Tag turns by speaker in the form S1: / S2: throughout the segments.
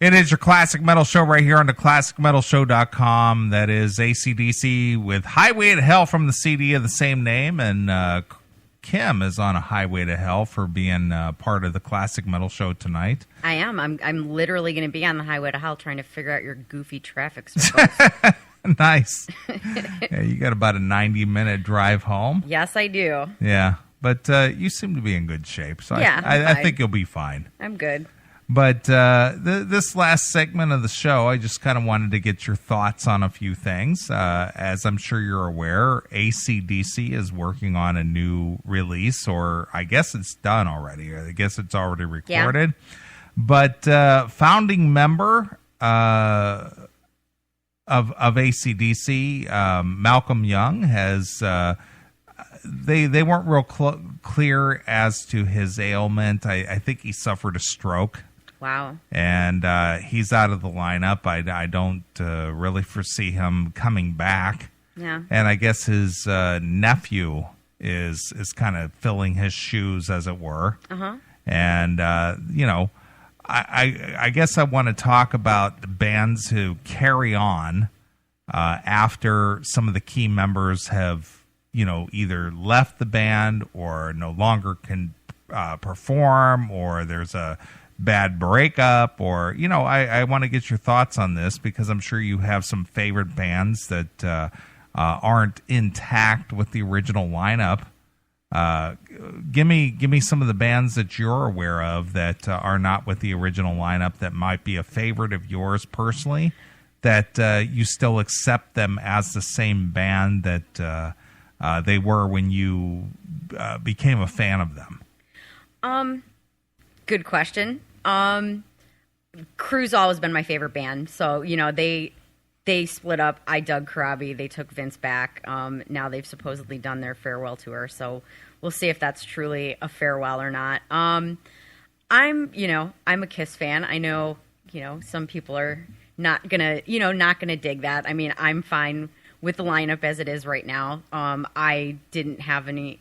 S1: It is your Classic Metal Show right here on the ClassicMetalShow.com. That is AC/DC with Highway to Hell from the CD of the same name. And Kim is on a highway to hell for being part of the Classic Metal Show tonight.
S2: I am. I'm literally going to be on the highway to hell trying to figure out your goofy traffic circles.
S1: Nice. Yeah, you got about a 90-minute drive home.
S2: Yes, I do.
S1: Yeah, but you seem to be in good shape. So
S2: yeah,
S1: I think you'll be fine.
S2: I'm good.
S1: But this last segment of the show, I just kind of wanted to get your thoughts on a few things. As I'm sure you're aware, AC/DC is working on a new release, or I guess it's done already. I guess it's already recorded. Yeah. But founding member of AC/DC, Malcolm Young, has... They weren't real clear as to his ailment. I think he suffered a stroke.
S2: Wow. And
S1: he's out of the lineup. I don't really foresee him coming back.
S2: Yeah.
S1: And I guess his nephew is kind of filling his shoes, as it were.
S2: Uh-huh.
S1: And, I guess I want to talk about the bands who carry on after some of the key members have, either left the band or no longer can perform, or there's a bad breakup, or I want to get your thoughts on this because I'm sure you have some favorite bands that aren't intact with the original lineup. Give me some of the bands that you're aware of that are not with the original lineup that might be a favorite of yours personally, that you still accept them as the same band that they were when you became a fan of them.
S2: Good question. Crew's always been my favorite band. So, they split up. I dug Karabi. They took Vince back. Now they've supposedly done their farewell tour. So we'll see if that's truly a farewell or not. I'm a Kiss fan. I know, some people are not gonna dig that. I mean, I'm fine with the lineup as it is right now. I didn't have any...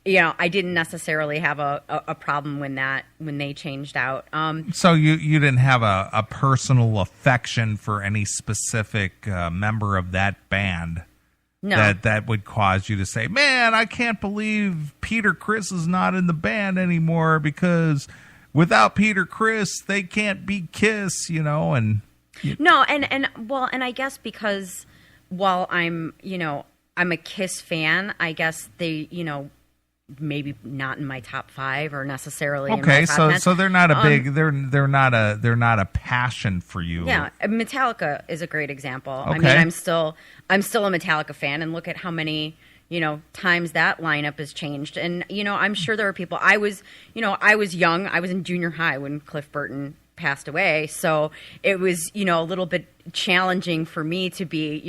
S2: I didn't necessarily have a problem when they changed out.
S1: So you didn't have a personal affection for any specific member of that band?
S2: No.
S1: That would cause you to say, man, I can't believe Peter Criss is not in the band anymore because without Peter Criss, they can't be Kiss,
S2: No, and I guess because while I'm a Kiss fan, I guess they, maybe not in my top 5 or necessarily.
S1: Okay,
S2: in my top
S1: so they're not a big they're not a passion for you.
S2: Yeah, Metallica is a great example.
S1: Okay.
S2: I mean, I'm still a Metallica fan, and look at how many times that lineup has changed. And I'm sure there are people. I was young. I was in junior high when Cliff Burton passed away, so it was a little bit challenging for me to be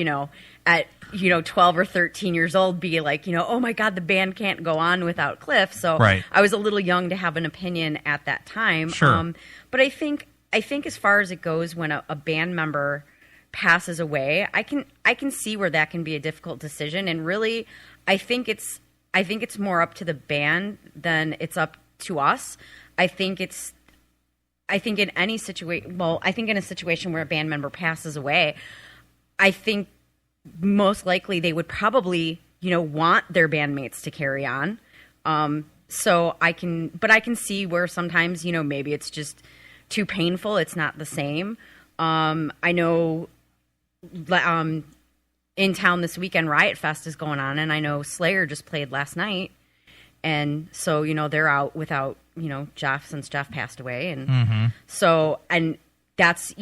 S2: at 12 or 13 years old be like oh my god, the band can't go on without Cliff. So
S1: right.
S2: I was a little young to have an opinion at that time.
S1: Sure.
S2: But I think as far as it goes, when a band member passes away, I can see where that can be a difficult decision, and really I think it's more up to the band than it's up to us. I think in any situation, I think in a situation where a band member passes away, I think most likely they would probably, want their bandmates to carry on. So I can see where sometimes, maybe it's just too painful. It's not the same. I know, in town this weekend, Riot Fest is going on, and I know Slayer just played last night. And so, they're out without, Jeff, since Jeff passed away. And so, and that's,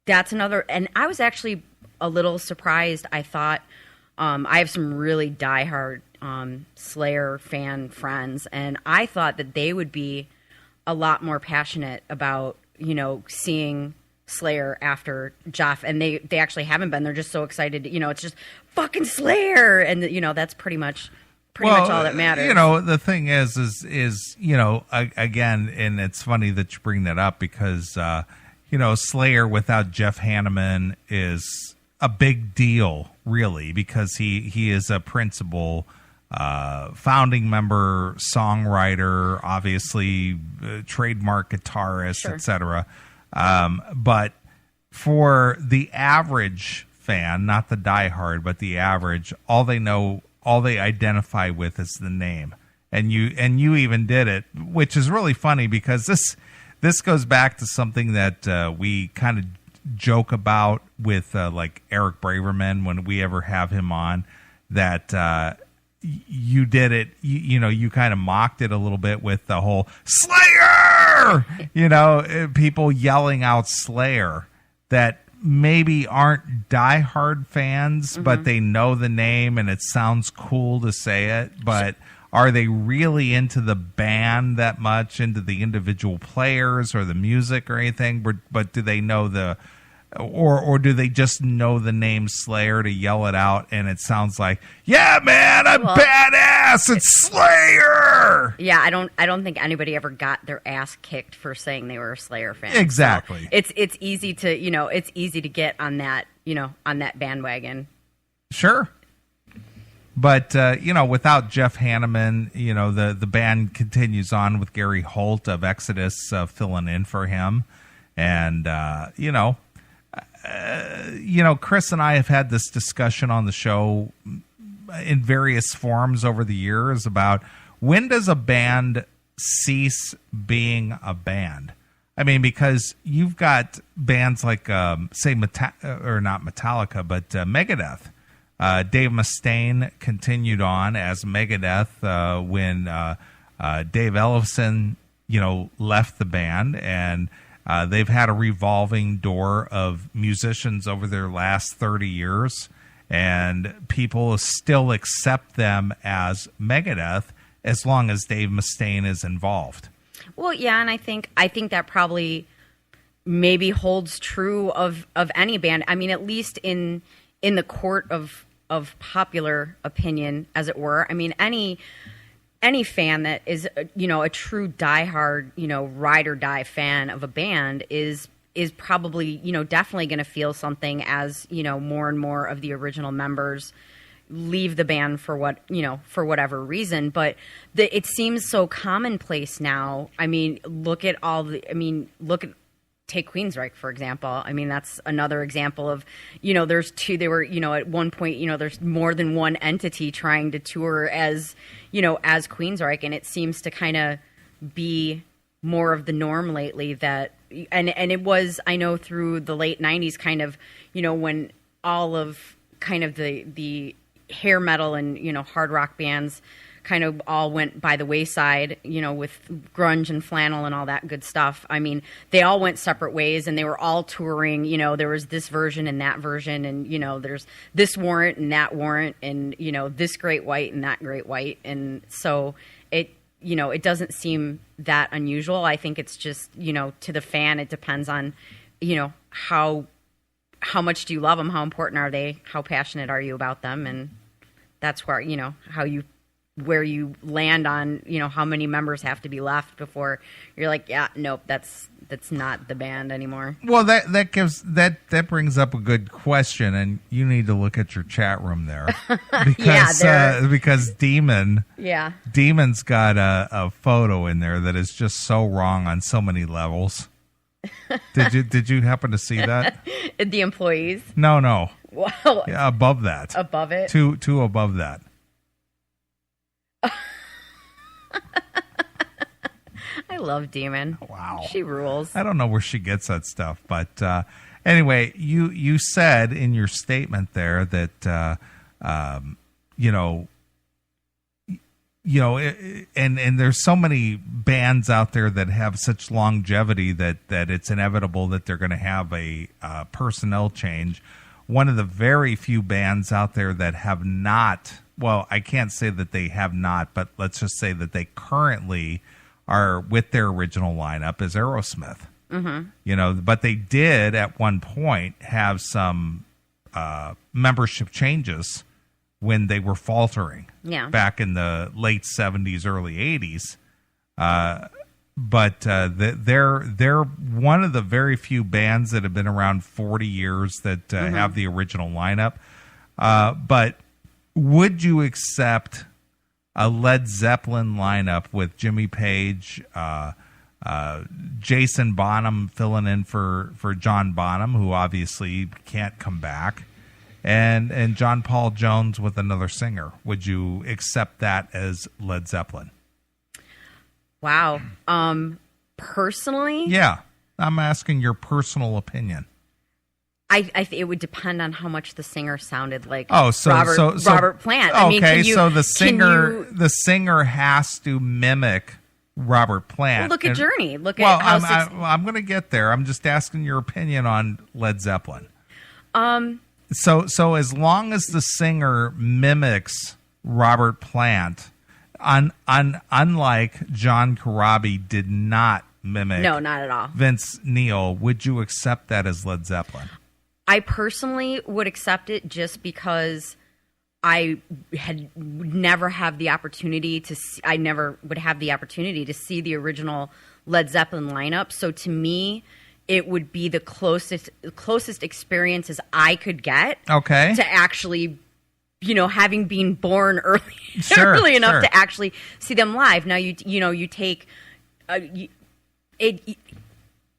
S2: that's another, and I was actually a little surprised. I thought, I have some really diehard Slayer fan friends, and I thought that they would be a lot more passionate about, seeing Slayer after Jeff, and they actually haven't been. They're just so excited. It's just fucking Slayer, and that's pretty much all that matters.
S1: The thing is again, and it's funny that you bring that up because Slayer without Jeff Hanneman is a big deal, really, because he is a principal founding member, songwriter, obviously trademark guitarist,
S2: sure.
S1: etc. But for the average fan, not the diehard, but the average, all they identify with is the name. And you even did it, which is really funny because this goes back to something that we kind of joke about with like Eric Braverman when we ever have him on, that you did it, you kind of mocked it a little bit with the whole Slayer, people yelling out Slayer that maybe aren't diehard fans, but they know the name and it sounds cool to say it, but are they really into the band that much, into the individual players or the music or anything? But do they know or do they just know the name Slayer to yell it out and it sounds like, yeah, man, I'm badass, it's Slayer.
S2: Yeah, I don't think anybody ever got their ass kicked for saying they were a Slayer fan.
S1: Exactly.
S2: So it's easy to get on that, on that bandwagon.
S1: Sure. But, without Jeff Hanneman, the band continues on with Gary Holt of Exodus filling in for him. And, Chris and I have had this discussion on the show in various forms over the years about when does a band cease being a band? I mean, because you've got bands like, say, not Metallica, but Megadeth. Dave Mustaine continued on as Megadeth when Dave Ellefson, left the band, and they've had a revolving door of musicians over their last 30 years, and people still accept them as Megadeth as long as Dave Mustaine is involved.
S2: Well, yeah, and I think that probably maybe holds true of any band. I mean, at least in the court of popular opinion, as it were. I mean, any fan that is, a true diehard, ride or die fan of a band is probably, definitely going to feel something as, more and more of the original members leave the band for whatever reason. But it seems so commonplace now. I mean, take Queensryche, for example. I mean, that's another example of, there's two, they were, at one point, there's more than one entity trying to tour as Queensryche, and it seems to kind of be more of the norm lately that, and it was, I know through the late 90s kind of, when all of kind of the hair metal and, hard rock bands kind of all went by the wayside, with grunge and flannel and all that good stuff. I mean, they all went separate ways and they were all touring, there was this version and that version and, there's this warrant and that warrant and, this great white and that great white. And so it doesn't seem that unusual. I think it's just, to the fan, it depends on, how much do you love them? How important are they? How passionate are you about them? And that's where, where you land on, how many members have to be left before you're like, yeah, nope, that's not the band anymore.
S1: Well, that brings up a good question, and you need to look at your chat room there because Demon's got a photo in there that is just so wrong on so many levels. Did you happen to see that?
S2: The employees?
S1: No.
S2: Well,
S1: yeah, above that.
S2: Above it?
S1: Two above that.
S2: I love Demon.
S1: Wow.
S2: She rules.
S1: I don't know where she gets that stuff, but anyway, you said in your statement there that and there's so many bands out there that have such longevity that it's inevitable that they're going to have a personnel change. One of the very few bands out there that have not, well, I can't say that they have not, but let's just say that they currently are with their original lineup is Aerosmith. Mm-hmm. But they did at one point have some membership changes when they were faltering back in the late 70s, early 80s. But they're one of the very few bands that have been around 40 years that have the original lineup. But would you accept a Led Zeppelin lineup with Jimmy Page, Jason Bonham filling in for John Bonham, who obviously can't come back, and John Paul Jones with another singer. Would you accept that as Led Zeppelin?
S2: Wow. Personally?
S1: Yeah. I'm asking your personal opinion.
S2: It would depend on how much the singer sounded like
S1: Robert
S2: Plant.
S1: Okay, so the singer has to mimic Robert Plant.
S2: Well, look at Journey.
S1: I'm going to get there. I'm just asking your opinion on Led Zeppelin. So as long as the singer mimics Robert Plant, unlike John Corabi did not mimic.
S2: No, not at all.
S1: Vince Neil, would you accept that as Led Zeppelin?
S2: I personally would accept it just because I would never have the opportunity to see, I never would have the opportunity to see the original Led Zeppelin lineup. So to me, it would be the closest experiences I could get to actually, having been born early enough to actually see them live. Now you take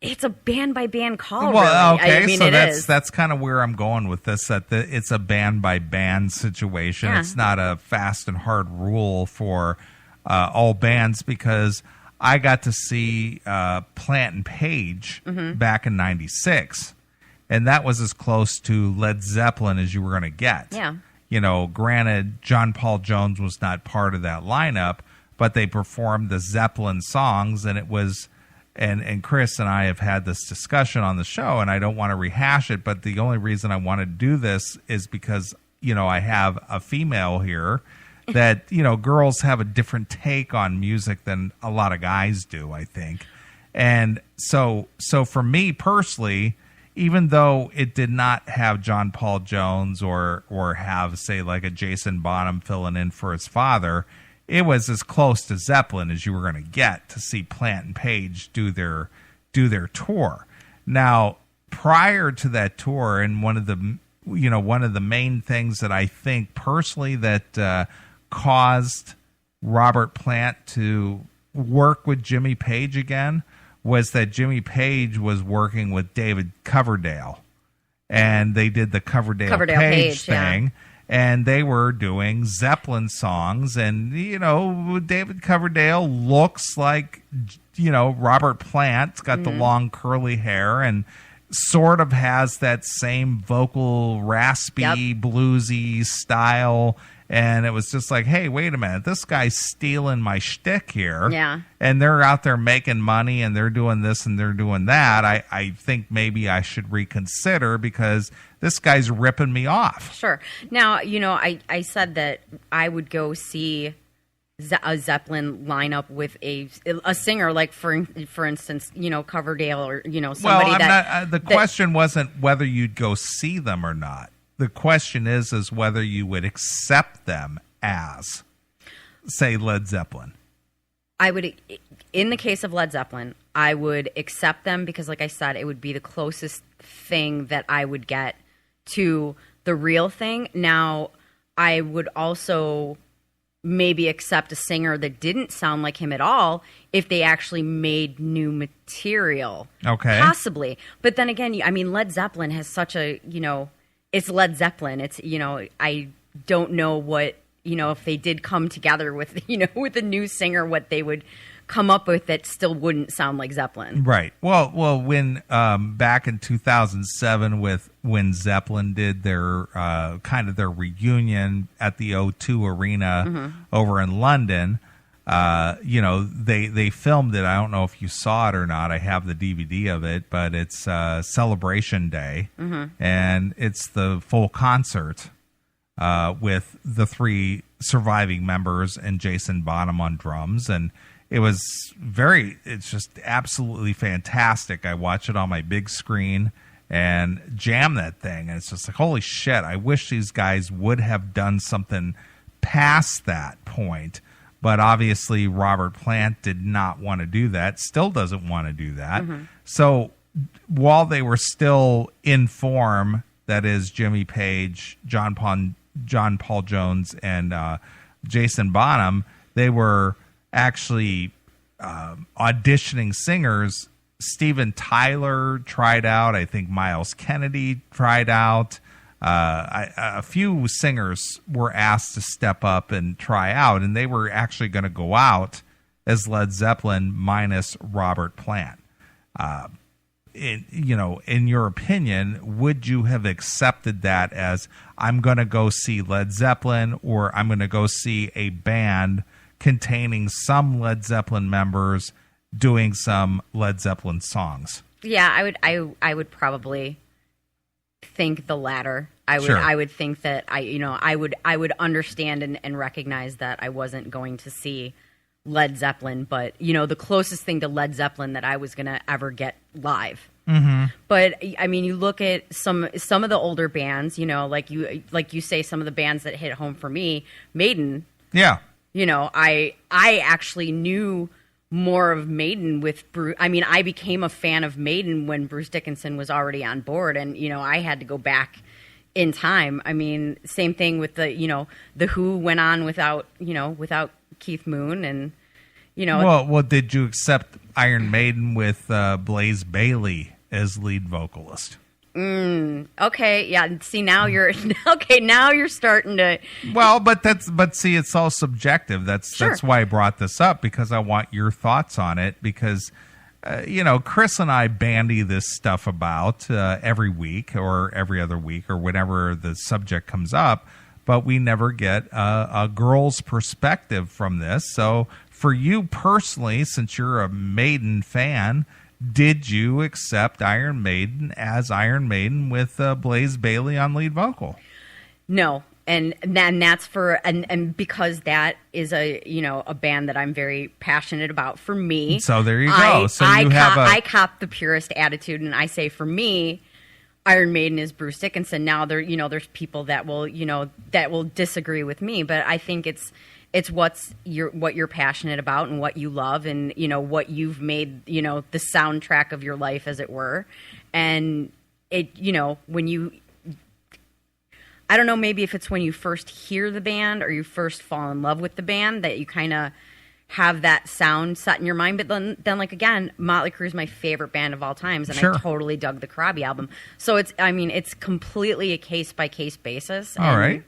S2: it's a band by band call.
S1: Well,
S2: really.
S1: okay, so
S2: that's
S1: that's kind of where I'm going with this. It's a band by band situation. Yeah. It's not a fast and hard rule for all bands, because I got to see Plant and Page back in '96, and that was as close to Led Zeppelin as you were going to get.
S2: Yeah.
S1: Granted, John Paul Jones was not part of that lineup, but they performed the Zeppelin songs, and it was. And Chris and I have had this discussion on the show, and I don't want to rehash it, but the only reason I want to do this is because, I have a female here that, girls have a different take on music than a lot of guys do, I think. And so for me personally, even though it did not have John Paul Jones or have, say, like a Jason Bonham filling in for his father, it was as close to Zeppelin as you were going to get to see Plant and Page do their tour. Now, prior to that tour, and one of the main things that I think personally that caused Robert Plant to work with Jimmy Page again was that Jimmy Page was working with David Coverdale, and they did the Coverdale Page thing. Yeah. And they were doing Zeppelin songs, and David Coverdale looks like Robert Plant. It's got the long curly hair and sort of has that same vocal raspy bluesy style. And it was just like, hey, wait a minute, this guy's stealing my shtick here.
S2: Yeah.
S1: And they're out there making money, and they're doing this and they're doing that. I think maybe I should reconsider, because this guy's ripping me off.
S2: Sure. Now, I said that I would go see a Zeppelin lineup with a singer, like for instance, Coverdale, or somebody
S1: the question wasn't whether you'd go see them or not. The question is whether you would accept them as, say, Led Zeppelin.
S2: I would, in the case of Led Zeppelin, I would accept them because, like I said, it would be the closest thing that I would get to the real thing. Now, I would also maybe accept a singer that didn't sound like him at all if they actually made new material.
S1: Okay.
S2: Possibly. But then again, Led Zeppelin has such a, it's Led Zeppelin. It's, I don't know what, if they did come together with, with a new singer, what they would come up with that still wouldn't sound like Zeppelin.
S1: Right. Well, when back in 2007 when Zeppelin did their kind of their reunion at the O2 Arena over in London, they filmed it. I don't know if you saw it or not. I have the DVD of it, but it's Celebration Day, and it's the full concert with the three surviving members and Jason Bonham on drums, and it's just absolutely fantastic. I watch it on my big screen and jam that thing, and it's just like, holy shit, I wish these guys would have done something past that point. But obviously, Robert Plant did not want to do that, still doesn't want to do that. So while they were still in form, that is Jimmy Page, John Paul Jones, and Jason Bonham, they were actually auditioning singers, Steven Tyler tried out. I think Miles Kennedy tried out. A few singers were asked to step up and try out, and they were actually going to go out as Led Zeppelin minus Robert Plant. In your opinion, would you have accepted that as I'm going to go see Led Zeppelin, or I'm going to go see a band containing some Led Zeppelin members doing some Led Zeppelin songs?
S2: Yeah, I would probably think the latter.
S1: Sure.
S2: I would think that I would understand and recognize that I wasn't going to see Led Zeppelin, but the closest thing to Led Zeppelin that I was going to ever get live.
S1: Mm-hmm.
S2: But I mean, you look at some of the older bands, like you say, some of the bands that hit home for me, Maiden.
S1: Yeah.
S2: I actually knew more of Maiden with Bruce. I mean, I became a fan of Maiden when Bruce Dickinson was already on board, and I had to go back in time. I mean, same thing with the Who went on without Keith Moon, and
S1: Well, did you accept Iron Maiden with Blaze Bayley as lead vocalist?
S2: Okay, yeah. See, now you're okay. Now you're starting to.
S1: Well, but see, it's all subjective. That's why I brought this up, because I want your thoughts on it. Because Chris and I bandy this stuff about every week or every other week or whenever the subject comes up, but we never get a girl's perspective from this. So, for you personally, since you're a Maiden fan, did you accept Iron Maiden as Iron Maiden with Blaze Bayley on lead vocal?
S2: No, and that's and because that is a band that I'm very passionate about. For me,
S1: so there you go. I
S2: cop the purist attitude, and I say for me, Iron Maiden is Bruce Dickinson. Now there's people that will disagree with me, but I think it's what you're passionate about and what you love, and what you've made the soundtrack of your life, as it were. And it when you, I don't know, maybe if it's when you first hear the band or you first fall in love with the band that you kind of have that sound set in your mind. But then like, again, Motley Crue is my favorite band of all times, and
S1: Sure.
S2: I totally dug the Krabi album. So it's completely a case by case basis.
S1: All right.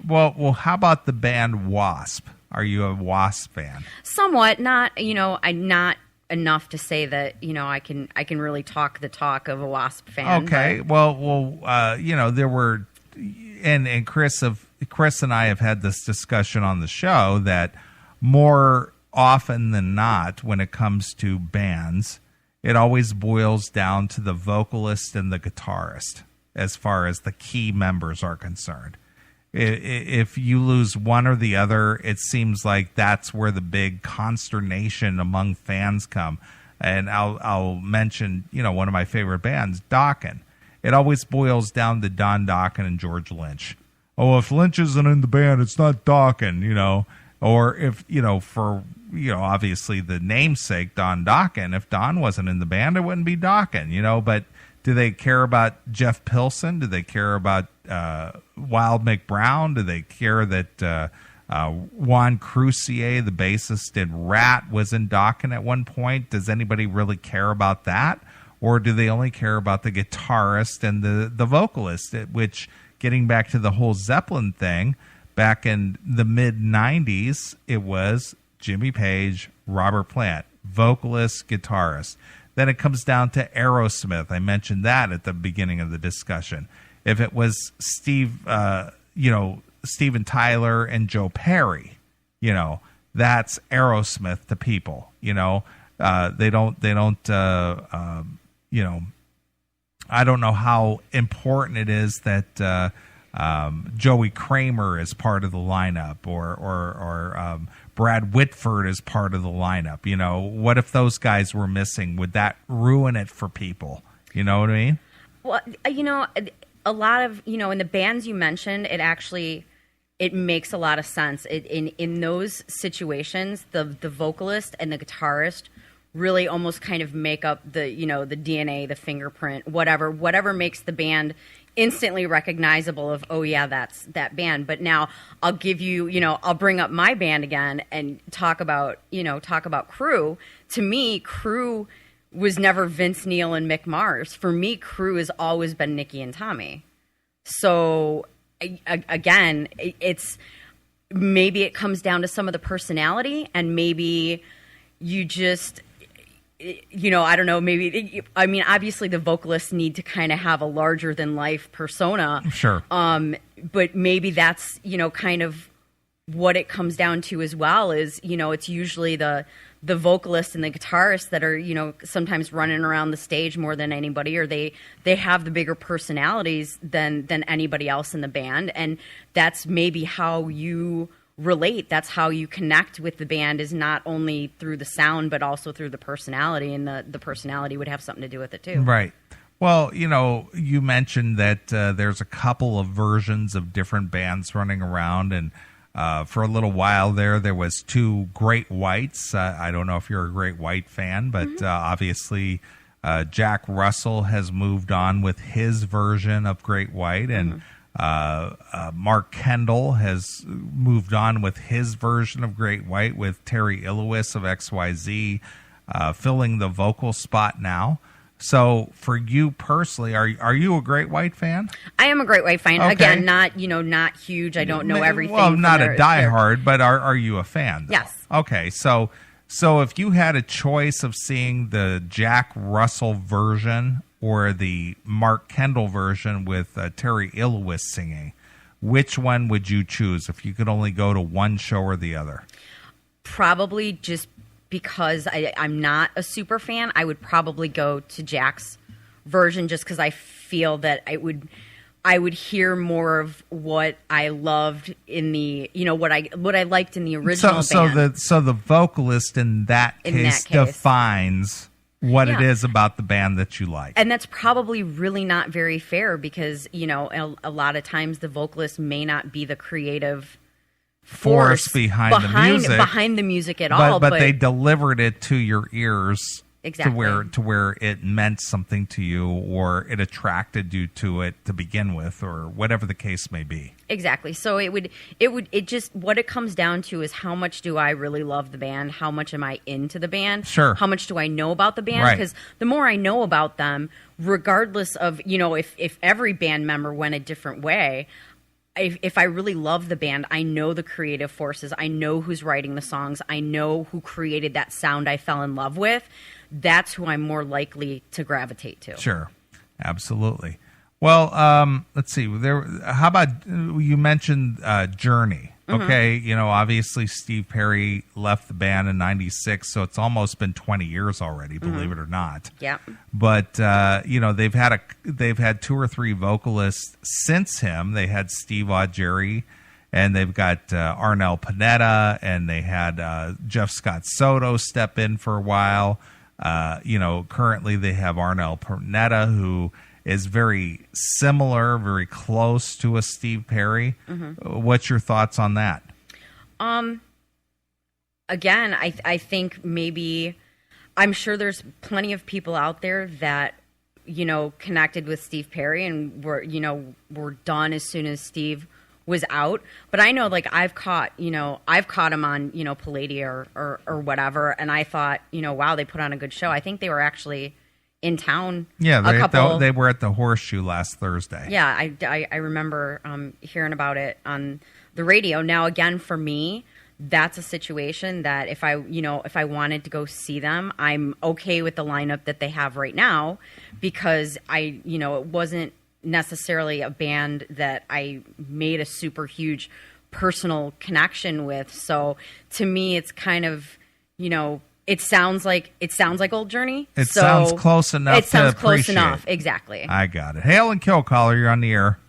S1: Well, how about the band Wasp? Are you a Wasp fan?
S2: Somewhat, not I'm not enough to say that I can really talk the talk of a Wasp fan.
S1: Okay,
S2: but.
S1: well, there were, and Chris and I have had this discussion on the show that more often than not, when it comes to bands, it always boils down to the vocalist and the guitarist as far as the key members are concerned. If you lose one or the other, it seems like that's where the big consternation among fans come. And I'll mention, one of my favorite bands, Dokken. It always boils down to Don Dokken and George Lynch. Oh, if Lynch isn't in the band, it's not Dokken, Or if, for, obviously the namesake, Don Dokken, if Don wasn't in the band, it wouldn't be Dokken, But do they care about Jeff Pilson? Do they care about Wild McBrown? Do they care that Juan Crucier, the bassist in Rat, was in Dokken at one point? Does anybody really care about that? Or do they only care about the guitarist and the vocalist? Which, getting back to the whole Zeppelin thing, back in the mid-'90s, it was Jimmy Page, Robert Plant, vocalist, guitarist. Then it comes down to Aerosmith. I mentioned that at the beginning of the discussion. If it was Steven Tyler and Joe Perry, that's Aerosmith to people. They don't. I don't know how important it is that Joey Kramer is part of the lineup, or Brad Whitford is part of the lineup. What if those guys were missing? Would that ruin it for people? You know what I mean?
S2: Well, a lot of, in the bands you mentioned, it makes a lot of sense. In those situations, the vocalist and the guitarist really almost kind of make up the, the DNA, the fingerprint, whatever makes the band, instantly recognizable of, oh yeah, that's that band. But now I'll give you, I'll bring up my band again and talk about Crew. To me, Crew was never Vince Neil and Mick Mars. For me, Crew has always been Nikki and Tommy. So again, it's maybe it comes down to some of the personality, and maybe you just, I don't know, maybe, I mean, obviously the vocalists need to kind of have a larger than life persona.
S1: Sure.
S2: But maybe that's, kind of what it comes down to as well is, it's usually the vocalist and the guitarist that are, sometimes running around the stage more than anybody, or they have the bigger personalities than anybody else in the band. And that's maybe how you relate. That's how you connect with the band, is not only through the sound, but also through the personality, and the personality would have something to do with it too.
S1: Right. Well, you mentioned that there's a couple of versions of different bands running around, and for a little while there was two Great Whites. I don't know if you're a Great White fan, but obviously Jack Russell has moved on with his version of Great White, and Mark Kendall has moved on with his version of Great White, with Terry Ilowis of XYZ filling the vocal spot now. So for you personally, are you a Great White fan? I
S2: am a Great White fan. Okay. Again, not huge. I don't know everything.
S1: Well, not a diehard, but are you a fan, though?
S2: Yes.
S1: Okay, so if you had a choice of seeing the Jack Russell version or the Mark Kendall version with Terry Ilowis singing, which one would you choose if you could only go to one show or the other?
S2: Probably just because I'm not a super fan, I would probably go to Jack's version, just because I feel that I would hear more of what I loved in the, what I liked in the original band.
S1: So the vocalist in that case defines what it is about the band that you like.
S2: And that's probably really not very fair, because, a lot of times the vocalist may not be the creative force behind the music at all,
S1: but they delivered it to your ears
S2: exactly
S1: to where it meant something to you, or it attracted you to it to begin with, or whatever the case may be.
S2: Exactly. So it just, what it comes down to is, how much do I really love the band? How much am I into the band?
S1: Sure.
S2: How much do I know about the band? Because the more I know about them, regardless of, if every band member went a different way, if I really love the band, I know the creative forces, I know who's writing the songs, I know who created that sound I fell in love with. That's who I'm more likely to gravitate to.
S1: Sure. Absolutely. Well, let's see. How about, you mentioned Journey? Okay, obviously Steve Perry left the band in '96, so it's almost been 20 years already, believe it or not.
S2: Yeah.
S1: But they've had two or three vocalists since him. They had Steve Augeri, and they've got Arnel Pineda, and they had Jeff Scott Soto step in for a while. Currently they have Arnel Pineda, who is very similar, very close to a Steve Perry. What's your thoughts on that?
S2: Again, I think maybe, I'm sure there's plenty of people out there that, connected with Steve Perry and were done as soon as Steve was out. But I know, I've caught him on, Palladia or whatever, and I thought, wow, they put on a good show. I think they were actually in town.
S1: Yeah, they were at the Horseshoe last Thursday.
S2: Yeah, I remember hearing about it on the radio. Now, again, for me, that's a situation that if I wanted to go see them, I'm okay with the lineup that they have right now, because it wasn't necessarily a band that I made a super huge personal connection with. So to me, it's kind of, it sounds like Old Journey.
S1: It sounds close enough.
S2: It sounds close
S1: appreciate.
S2: enough, exactly.
S1: I got it. Hail and Kill Caller, you're on the air.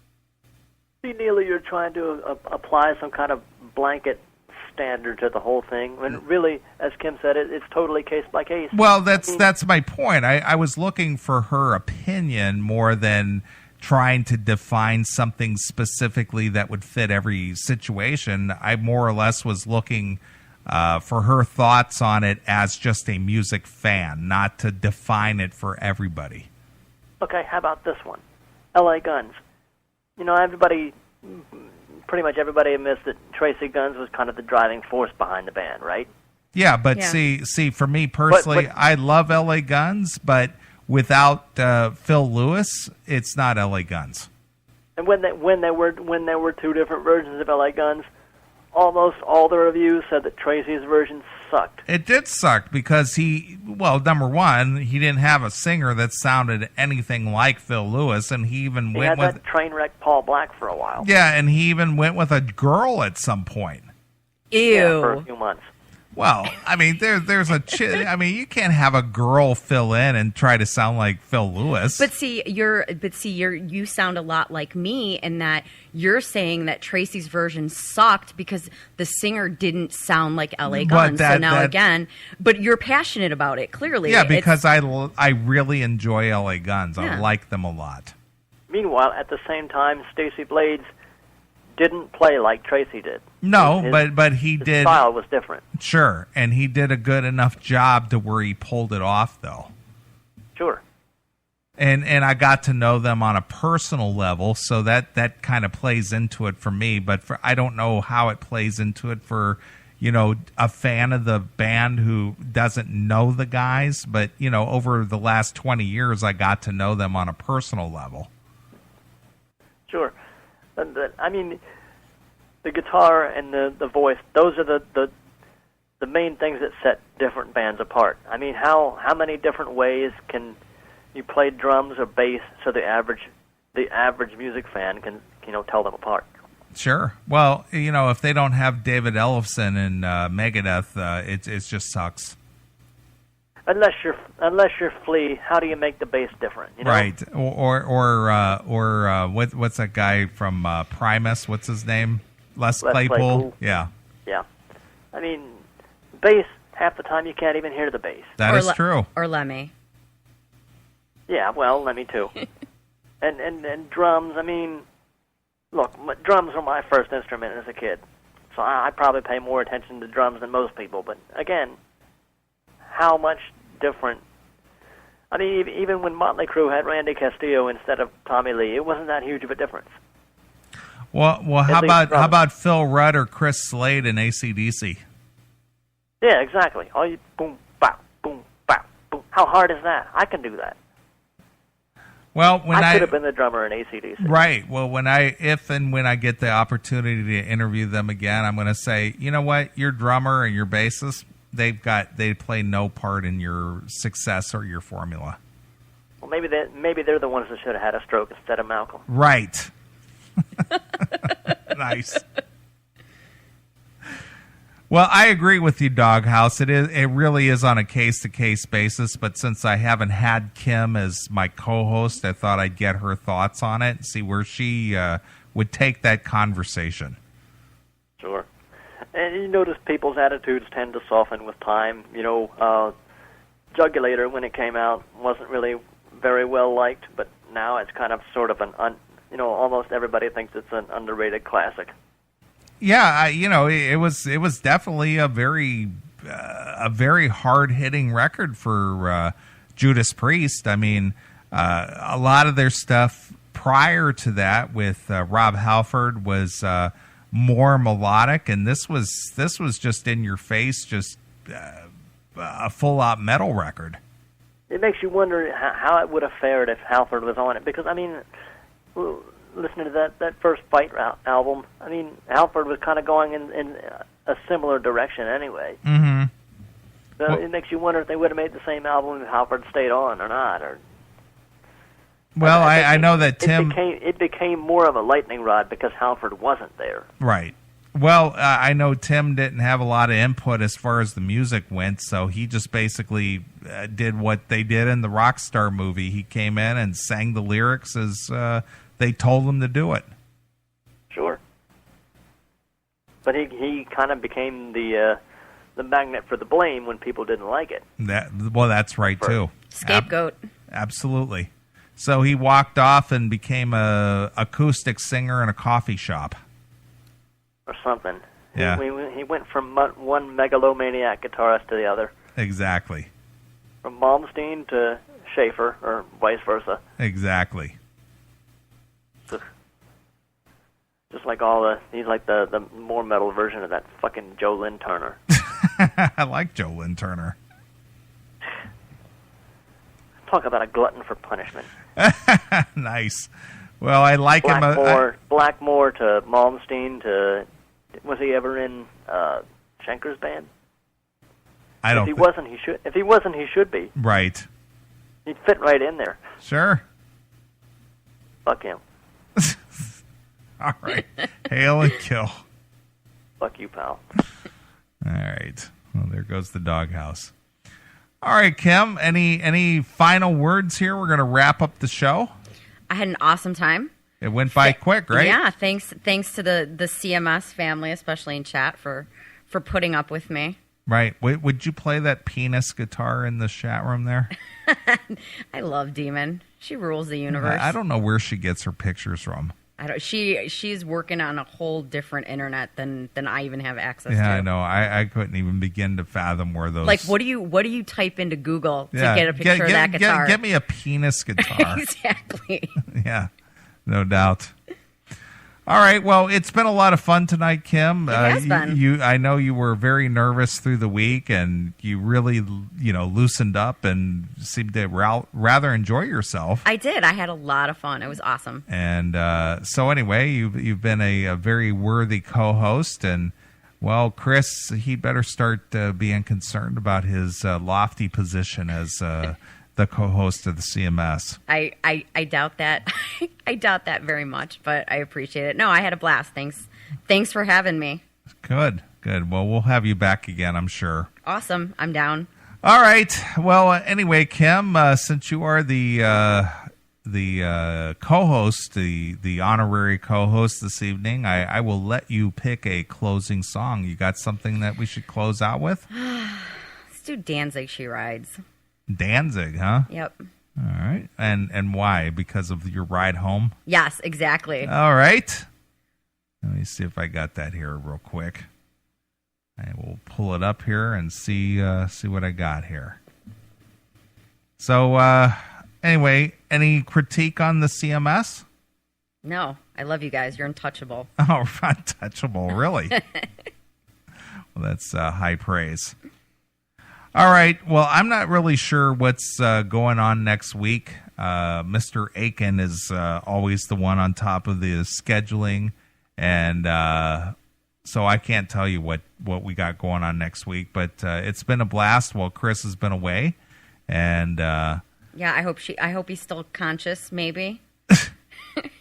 S3: See, Neeley, you're trying to apply some kind of blanket standard to the whole thing, when really, as Kim said, it's totally case by case.
S1: Well, that's my point. I was looking for her opinion more than trying to define something specifically that would fit every situation. I more or less was looking for her thoughts on it as just a music fan, not to define it for everybody.
S3: Okay, how about this one? L.A. Guns. everybody, pretty much everybody admits that Tracy Guns was kind of the driving force behind the band, right?
S1: Yeah, but see, for me personally, I love L.A. Guns, but without Phil Lewis, it's not L.A. Guns.
S3: And when there were two different versions of L.A. Guns, almost all the reviews said that Tracy's version sucked.
S1: It did suck because number one, he didn't have a singer that sounded anything like Phil Lewis, and he even went with
S3: that train wreck Paul Black for a while.
S1: Yeah, and he even went with a girl at some point.
S2: Ew.
S3: Yeah, for a few months.
S1: Well, I mean, there's you can't have a girl fill in and try to sound like Phil Lewis.
S2: But you sound a lot like me in that you're saying that Tracy's version sucked because the singer didn't sound like L.A. Guns. But you're passionate about it, clearly.
S1: Yeah, because I really enjoy L.A. Guns. Yeah. I like them a lot.
S3: Meanwhile, at the same time, Stacey Blades didn't play like Tracy did.
S1: No, but he did.
S3: His style was different.
S1: Sure, and he did a good enough job to where he pulled it off, though.
S3: Sure.
S1: And I got to know them on a personal level, so that kind of plays into it for me. But I don't know how it plays into it for a fan of the band who doesn't know the guys. But over the last 20 years, I got to know them on a personal level.
S3: Sure. I mean, the guitar and the voice, those are the main things that set different bands apart. I mean, how many different ways can you play drums or bass so the average music fan can tell them apart?
S1: Sure. Well, if they don't have David Ellefson in Megadeth, it just sucks.
S3: Unless you're Flea, how do you make the bass different?
S1: Right. Or what's that guy from Primus? What's his name? Les Claypool. Yeah.
S3: Yeah. I mean, bass, half the time you can't even hear the bass.
S1: That is true.
S2: Or Lemmy.
S3: Yeah, well, Lemmy too. and drums, I mean, look, drums were my first instrument as a kid. So I probably pay more attention to drums than most people. But again, how much different? I mean, even when Motley Crue had Randy Castillo instead of Tommy Lee, it wasn't that huge of a difference.
S1: Well, how about Phil Rudd or Chris Slade in AC/DC?
S3: Yeah, exactly. All you boom, bop, boom, bop, boom. How hard is that? I can do that.
S1: Well,
S3: I could have been the drummer in AC/DC.
S1: Right. Well, when I get the opportunity to interview them again, I'm going to say, you know what, your drummer and your bassist, they play no part in your success or your formula.
S3: Well, maybe they're the ones that should have had a stroke instead of Malcolm.
S1: Right. Nice. Well, I agree with you, Doghouse. It really is on a case-to-case basis, but since I haven't had Kim as my co-host, I thought I'd get her thoughts on it and see where she would take that conversation.
S3: Sure. And you notice people's attitudes tend to soften with time. Jugulator, when it came out, wasn't really very well liked, but now it's kind of sort of almost everybody thinks it's an underrated classic.
S1: Yeah, it was definitely a very hard hitting record for Judas Priest. I mean, a lot of their stuff prior to that with Rob Halford was more melodic, and this was just in your face, just a full out metal record.
S3: It makes you wonder how it would have fared if Halford was on it, because I mean, listening to that first Fight album, I mean, Halford was kind of going in a similar direction anyway.
S1: Mm-hmm.
S3: So it makes you wonder if they would have made the same album if Halford stayed on or not.
S1: Well, I know that Tim...
S3: It became more of a lightning rod because Halford wasn't there.
S1: Right. Well, I know Tim didn't have a lot of input as far as the music went, so he just basically did what they did in the Rockstar movie. He came in and sang the lyrics as they told him to do it.
S3: Sure. But he kind of became the magnet for the blame when people didn't like it.
S1: That's right, too.
S2: Scapegoat.
S1: Absolutely. So he walked off and became a acoustic singer in a coffee shop.
S3: Or something.
S1: Yeah.
S3: He went from one megalomaniac guitarist to the other.
S1: Exactly.
S3: From Malmsteen to Schaefer, or vice versa.
S1: Exactly.
S3: Just like he's like the more metal version of that fucking Joe Lynn Turner.
S1: I like Joe Lynn Turner.
S3: Talk about a glutton for punishment.
S1: Nice. Well, I like
S3: Blackmore to Malmsteen to... Was he ever in Schenker's band?
S1: I don't.
S3: If he wasn't, he should be.
S1: Right.
S3: He'd fit right in there.
S1: Sure.
S3: Fuck him.
S1: All right. Hail and kill.
S3: Fuck you, pal.
S1: All right. Well, there goes the doghouse. All right, Kim. Any final words here? We're going to wrap up the show.
S2: I had an awesome time.
S1: It went by quick, right?
S2: Yeah. Thanks to the CMS family, especially in chat, for putting up with me.
S1: Right. Would you play that penis guitar in the chat room there?
S2: I love Demon. She rules the universe.
S1: I don't know where she gets her pictures from.
S2: She's working on a whole different internet than I even have access to.
S1: Yeah, I know. I couldn't even begin to fathom where those.
S2: Like, what do you type into Google to get a picture of that guitar?
S1: Get me a penis guitar.
S2: Exactly.
S1: Yeah, no doubt. All right. Well, it's been a lot of fun tonight, Kim.
S2: It has been.
S1: I know you were very nervous through the week, and you really, loosened up and seemed to rather enjoy yourself.
S2: I did. I had a lot of fun. It was awesome.
S1: And so, anyway, you've been a very worthy co-host, and well, Chris, he better start being concerned about his lofty position as the co-host of the CMS.
S2: I doubt that. I doubt that very much, but I appreciate it. No, I had a blast. Thanks for having me.
S1: Good. Well, we'll have you back again, I'm sure.
S2: Awesome. I'm down.
S1: All right. Well, anyway, Kim, since you are the co-host, the honorary co-host this evening, I will let you pick a closing song. You got something that we should close out with?
S2: Let's do Danzig, She Rides.
S1: Danzig, huh?
S2: Yep.
S1: All right. And why? Because of your ride home?
S2: Yes, exactly.
S1: All right. Let me see if I got that here real quick. I will pull it up here and see what I got here. So, anyway, any critique on the CMS?
S2: No. I love you guys. You're untouchable.
S1: Oh, untouchable, really? Well, that's high praise. All right. Well, I'm not really sure what's going on next week. Mr. Aiken is always the one on top of the scheduling, and so I can't tell you what we got going on next week. But it's been a blast while Chris has been away, and
S2: yeah, I hope he's still conscious. Maybe.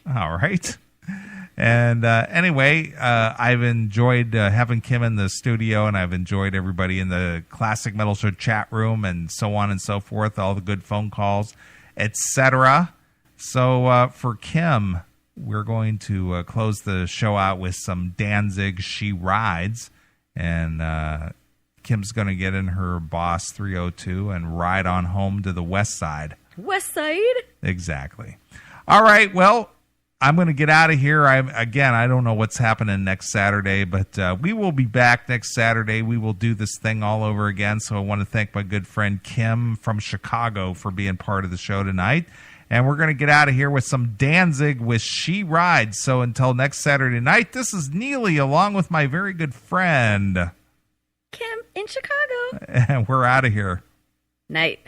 S1: All right. And anyway, I've enjoyed having Kim in the studio, and I've enjoyed everybody in the Classic Metal Show chat room and so on and so forth, all the good phone calls, etc. So for Kim, we're going to close the show out with some Danzig, She Rides. And Kim's going to get in her Boss 302 and ride on home to the west side.
S2: West side?
S1: Exactly. All right, well, I'm going to get out of here. I don't know what's happening next Saturday, but we will be back next Saturday. We will do this thing all over again. So I want to thank my good friend Kim from Chicago for being part of the show tonight. And we're going to get out of here with some Danzig with She Rides. So until next Saturday night, this is Neeley along with my very good friend
S2: Kim in Chicago.
S1: And we're out of here.
S2: Night.